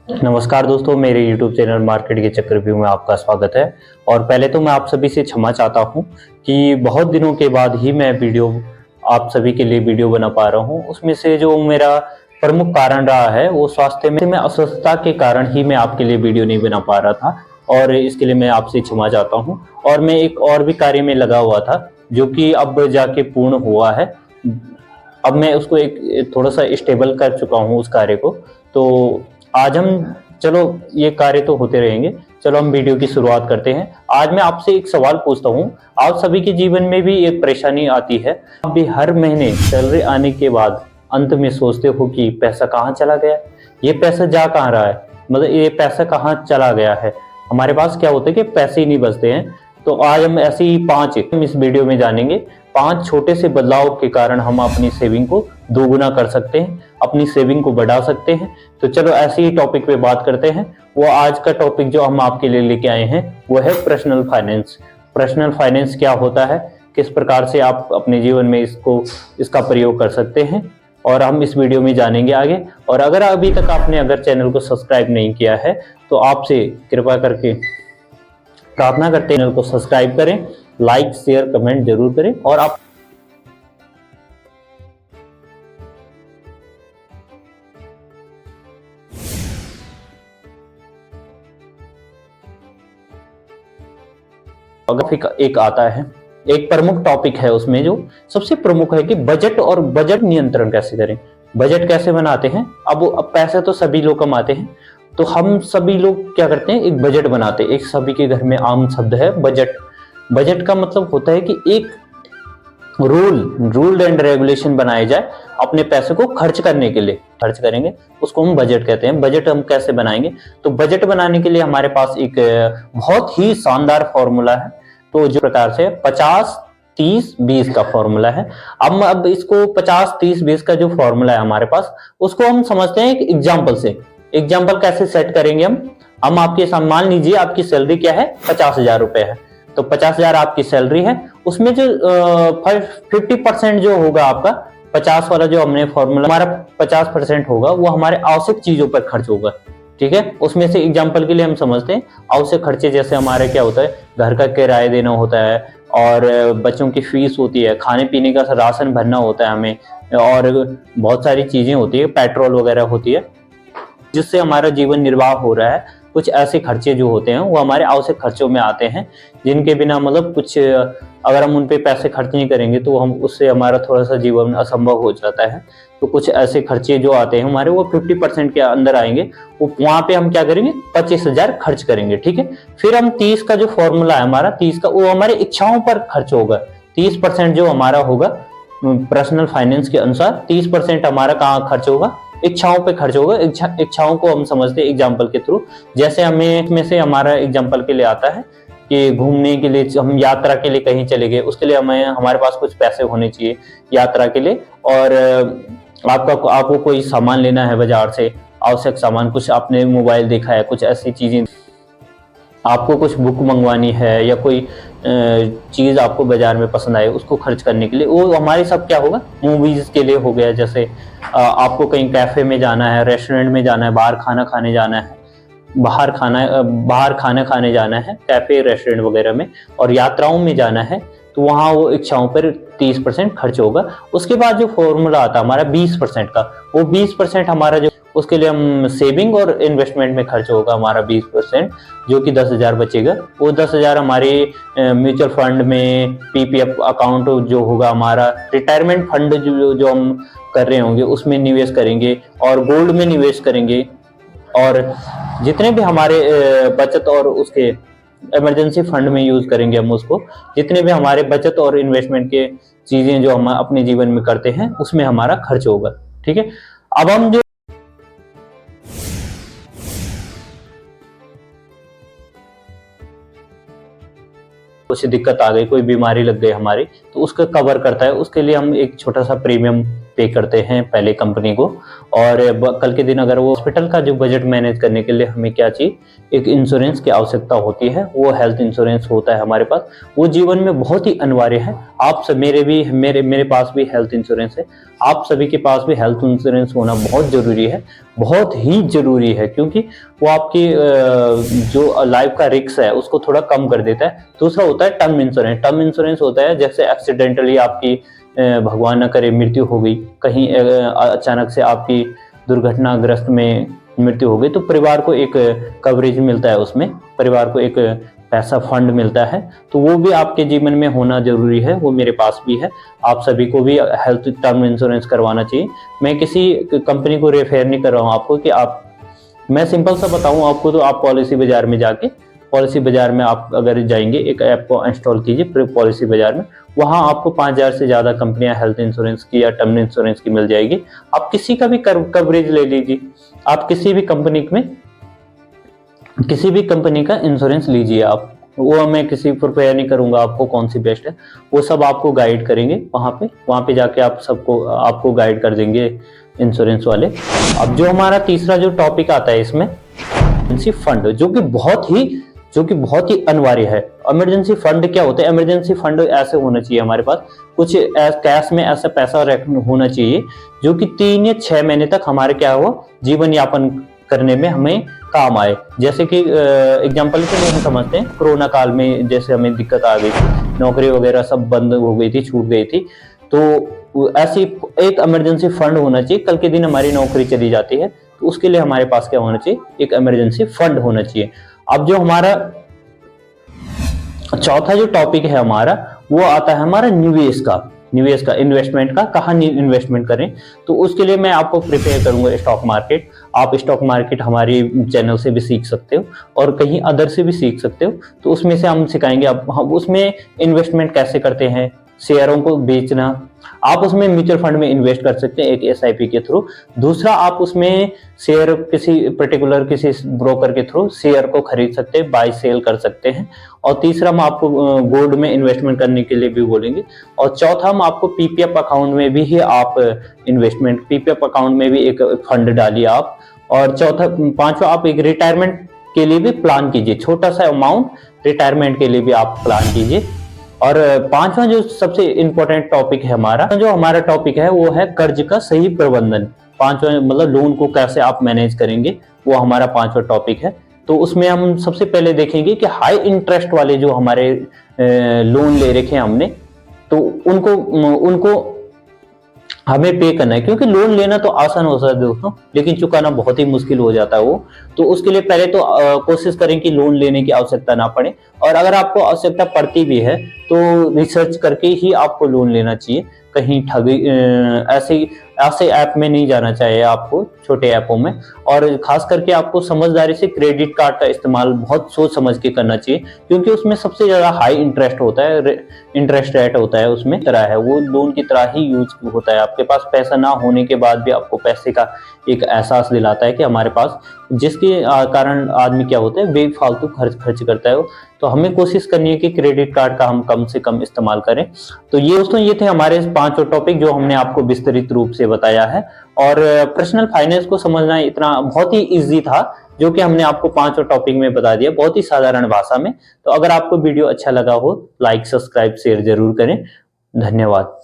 नमस्कार दोस्तों, मेरे YouTube चैनल मार्केट के चक्रव्यूह में आपका स्वागत है। और पहले तो मैं आप सभी से क्षमा चाहता हूं कि बहुत दिनों के बाद ही मैं वीडियो आप सभी के लिए वीडियो बना पा रहा हूं। उसमें से जो मेरा प्रमुख कारण रहा है वो स्वास्थ्य में अस्वस्थता के कारण ही मैं आपके लिए वीडियो नहीं बना पा रहा था, और इसके लिए मैं आपसे क्षमा चाहता हूं। और मैं एक और भी कार्य में लगा हुआ था जो कि अब जाके पूर्ण हुआ है। अब मैं उसको एक थोड़ा सा स्टेबल कर चुका हूँ उस कार्य को। तो आज हम चलो ये कार्य तो होते रहेंगे। चलो हम वीडियो की शुरुआत करते हैं। आज मैं आपसे एक सवाल पूछता हूँ। आप सभी के जीवन में भी एक परेशानी आती है। आप भी हर महीने सैलरी आने के बाद अंत में सोचते हो कि पैसा कहाँ चला गया, ये पैसा जा कहाँ रहा है, मतलब ये पैसा कहाँ चला गया है। हमारे पास क्या होता है कि पैसे ही नहीं बचते हैं। तो आज हम ऐसे ही हम इस वीडियो में जानेंगे 5 छोटे से बदलाव के कारण हम अपनी सेविंग को दोगुना कर सकते हैं, अपनी सेविंग को बढ़ा सकते हैं। तो चलो ऐसे ही टॉपिक पे बात करते हैं। वो आज का टॉपिक जो हम आपके लिए लेके आए हैं वो है पर्सनल फाइनेंस। पर्सनल फाइनेंस क्या होता है, किस प्रकार से आप अपने जीवन में इसका प्रयोग कर सकते हैं, और हम इस वीडियो में जानेंगे आगे। और अगर अभी तक आपने चैनल को सब्सक्राइब नहीं किया है तो आपसे कृपया करके प्रार्थना करते हैं चैनल को सब्सक्राइब करें, लाइक शेयर कमेंट जरूर करें। और आप अगर एक आता है, एक प्रमुख टॉपिक है उसमें जो सबसे प्रमुख है कि बजट और बजट नियंत्रण कैसे करें, बजट कैसे बनाते हैं। अब पैसे तो सभी लोग कमाते हैं, तो हम सभी लोग क्या करते हैं, एक बजट बनाते हैं। एक सभी के घर में आम शब्द है बजट। बजट का मतलब होता है कि एक रूल एंड रेगुलेशन बनाए जाए अपने पैसे को खर्च करने के लिए। खर्च करेंगे उसको हम बजट कहते हैं। बजट हम कैसे बनाएंगे, तो बजट बनाने के लिए हमारे पास एक बहुत ही शानदार फॉर्मूला है। तो जो प्रकार से 50-30-20 का फॉर्मूला है। अब इसको 50-30-20 का जो फॉर्मूला है हमारे पास, उसको हम समझते हैं एक एग्जाम्पल से। एग्जाम्पल कैसे सेट करेंगे हम आपके मान लीजिए आपकी सैलरी क्या है, 50,000 रुपए है। तो 50,000 आपकी सैलरी है, उसमें जो 50% जो होगा आपका 50 वाला जो हमने फॉर्मूला, हमारा 50% होगा वो हमारे आवश्यक चीजों पर खर्च होगा। ठीक है, उसमें से एग्जांपल के लिए हम समझते हैं आवश्यक खर्चे, जैसे हमारे क्या होता है, घर का किराया देना होता है, और बच्चों की फीस होती है, खाने पीने का राशन भरना होता है हमें, और बहुत सारी चीजें होती है, पेट्रोल वगैरह होती है, जिससे हमारा जीवन निर्वाह हो रहा है। कुछ ऐसे खर्चे जो होते हैं वो हमारे आवश्यक खर्चों में आते हैं, जिनके बिना मतलब कुछ अगर हम उन पे पैसे खर्च नहीं करेंगे तो हम उससे हमारा थोड़ा सा जीवन असंभव हो जाता है। तो कुछ ऐसे खर्चे जो आते हैं हमारे, वो 50% के अंदर आएंगे। वो वहां पे हम क्या करेंगे, 25,000 खर्च करेंगे। ठीक है, फिर हम 30 का जो फॉर्मूला है हमारा, 30 का, वो हमारे इच्छाओं पर खर्च होगा। 30% जो हमारा होगा पर्सनल फाइनेंस के अनुसार, 30% हमारा कहाँ खर्च होगा, इच्छाओं पे खर्च होगा। इच्छाओं को हम समझते हैं एग्जाम्पल के थ्रू। जैसे हमें इसमें से हमारा एग्जाम्पल के लिए आता है कि घूमने के लिए, हम यात्रा के लिए कहीं चले गए, उसके लिए हमारे पास कुछ पैसे होने चाहिए यात्रा के लिए। और आपको कोई सामान लेना है बाजार से, आवश्यक सामान, कुछ आपने मोबाइल देखा है, कुछ ऐसी चीजें, आपको कुछ बुक मंगवानी है, या कोई चीज आपको बाजार में पसंद आए उसको खर्च करने के लिए, वो हमारे सब क्या होगा, मूवीज के लिए हो गया। जैसे आपको कहीं कैफे में जाना है, रेस्टोरेंट में जाना है, बाहर खाना खाने जाना है, बाहर खाना खाने जाना है कैफे रेस्टोरेंट वगैरह में, और यात्राओं में जाना है, तो वहाँ वो इच्छाओं पर 30% खर्च होगा। उसके बाद जो फॉर्मूला आता है हमारा 20% का, वो 20% हमारा जो, उसके लिए हम सेविंग और इन्वेस्टमेंट में खर्च होगा हमारा 20%, जो कि 10,000 बचेगा। वो 10,000 हमारे म्यूचुअल फंड में, पीपीएफ अकाउंट जो होगा हमारा, रिटायरमेंट फंड जो हम कर रहे होंगे उसमें निवेश करेंगे, और गोल्ड में निवेश करेंगे, और जितने भी हमारे बचत और उसके इमरजेंसी फंड में यूज करेंगे हम उसको। जितने भी हमारे बचत और इन्वेस्टमेंट के चीजें जो हम अपने जीवन में करते हैं उसमें हमारा खर्च होगा। ठीक है, अब हम जो कुछ दिक्कत आ गई, कोई बीमारी लग गई हमारी, तो उसका कवर करता है। उसके लिए हम एक छोटा सा प्रीमियम पे करते हैं पहले कंपनी को, और कल के दिन अगर वो हॉस्पिटल का जो बजट मैनेज करने के लिए हमें क्या चाहिए, एक इंश्योरेंस की आवश्यकता होती है, वो हेल्थ इंश्योरेंस होता है हमारे पास। वो जीवन में बहुत ही अनिवार्य है। आप सब मेरे पास भी हेल्थ इंश्योरेंस है, आप सभी के पास भी हेल्थ इंश्योरेंस होना बहुत जरूरी है, बहुत ही जरूरी है, क्योंकि वो आपकी जो लाइफ का रिस्क है उसको थोड़ा कम कर देता है। दूसरा होता है टर्म इंश्योरेंस। टर्म इंश्योरेंस होता है जैसे एक्सीडेंटली आपकी भगवान न करे मृत्यु हो गई, कहीं अचानक से आपकी दुर्घटनाग्रस्त में मृत्यु हो गई, तो परिवार को एक कवरेज मिलता है, उसमें परिवार को एक पैसा फंड मिलता है। तो वो भी आपके जीवन में होना जरूरी है, वो मेरे पास भी है। आप सभी को भी हेल्थ टर्म इंश्योरेंस करवाना चाहिए। मैं किसी कंपनी को रेफर नहीं कर रहा हूँ आपको कि आप, मैं सिंपल सा बताऊं आपको, तो आप पॉलिसी बाजार में जाके, पॉलिसी बाजार में आप अगर जाएंगे, एक ऐप को इंस्टॉल कीजिए पॉलिसी बाजार में, वहां आपको 5000 से ज्यादा कंपनियां हेल्थ इंश्योरेंस की या टर्म इंश्योरेंस की मिल जाएगी। आप किसी का भी कवरेज ले लीजिए, आप किसी भी कंपनी का इंश्योरेंस लीजिए आप। वो मैं किसी प्रिपेयर नहीं करूंगा आपको कौन सी बेस्ट है, वो सब आपको गाइड करेंगे वहां पे जाके आप सबको आपको गाइड कर देंगे इंश्योरेंस वाले। अब जो हमारा तीसरा जो टॉपिक आता है इसमें, इमरजेंसी फंड, जो कि बहुत ही अनिवार्य है। इमरजेंसी फंड क्या होता है? इमरजेंसी फंड ऐसे होना चाहिए हमारे पास, कुछ कैश में ऐसा पैसा होना चाहिए जो कि 3 या 6 महीने तक हमारे क्या हो, जीवन यापन करने में हमें काम आए। जैसे कि एग्जांपल के लिए हम समझते हैं, कोरोना काल में जैसे हमें दिक्कत आ गई थी, नौकरी वगैरह सब बंद हो गई थी, छूट गई थी, तो ऐसी एक इमरजेंसी फंड होना चाहिए। कल के दिन हमारी नौकरी चली जाती है तो उसके लिए हमारे पास क्या होना चाहिए, एक इमरजेंसी फंड होना चाहिए। अब जो हमारा चौथा जो टॉपिक है हमारा, वो आता है हमारा निवेश का, इन्वेस्टमेंट का, कहाँ इन्वेस्टमेंट करें। तो उसके लिए मैं आपको प्रिपेयर करूंगा स्टॉक मार्केट। आप स्टॉक मार्केट हमारी चैनल से भी सीख सकते हो और कहीं अदर से भी सीख सकते हो। तो उसमें से हम सिखाएंगे, हम उसमें इन्वेस्टमेंट कैसे करते हैं, शेयरों को बेचना, आप उसमें म्यूचुअल फंड में इन्वेस्ट कर सकते हैं एक एसआईपी के थ्रू। दूसरा, आप उसमें शेयर किसी ब्रोकर के थ्रू शेयर को खरीद सकते हैं, बाय सेल कर सकते हैं। और तीसरा, हम आपको गोल्ड में इन्वेस्टमेंट करने के लिए भी बोलेंगे। और चौथा, हम आपको पीपीएफ अकाउंट में भी ही आप पीपीएफ अकाउंट में भी एक फंड डालिए आप। और पांचवा, आप एक रिटायरमेंट के लिए भी प्लान कीजिए, छोटा सा अमाउंट रिटायरमेंट के लिए भी आप प्लान कीजिए। और पांचवा जो सबसे इंपॉर्टेंट टॉपिक है हमारा टॉपिक है, वो है कर्ज का सही प्रबंधन। पांचवा मतलब लोन को कैसे आप मैनेज करेंगे, वो हमारा पांचवा टॉपिक है। तो उसमें हम सबसे पहले देखेंगे कि हाई इंटरेस्ट वाले जो हमारे लोन ले रखे हैं हमने, तो उनको हमें पे करना है, क्योंकि लोन लेना तो आसान हो सकता है दोस्तों, लेकिन चुकाना बहुत ही मुश्किल हो जाता है वो। तो उसके लिए पहले तो कोशिश करें कि लोन लेने की आवश्यकता ना पड़े, और अगर आपको आवश्यकता पड़ती भी है तो रिसर्च करके ही आपको लोन लेना चाहिए। कहीं ठगी ऐसे ऐप में नहीं जाना चाहिए आपको, छोटे ऐपों में। और खास करके आपको समझदारी से क्रेडिट कार्ड का इस्तेमाल बहुत सोच समझ के करना चाहिए, क्योंकि उसमें सबसे ज्यादा हाई इंटरेस्ट होता है, इंटरेस्ट रेट होता है उसमें, तरह है वो लोन की तरह ही यूज होता है। आपके पास पैसा ना होने के बाद भी आपको पैसे का एक एहसास दिलाता है कि हमारे पास, जिसके कारण आदमी क्या होता है, बेफालतू खर्च करता है। तो हमें कोशिश करनी है कि क्रेडिट कार्ड का हम कम से कम इस्तेमाल करें। तो ये दोस्तों, ये थे हमारे 5 टॉपिक जो हमने आपको विस्तृत रूप से बताया है। और पर्सनल फाइनेंस को समझना इतना बहुत ही इजी था, जो कि हमने आपको 5 टॉपिक में बता दिया, बहुत ही साधारण भाषा में। तो अगर आपको वीडियो अच्छा लगा हो, लाइक, सब्सक्राइब, शेयर जरूर करें। धन्यवाद।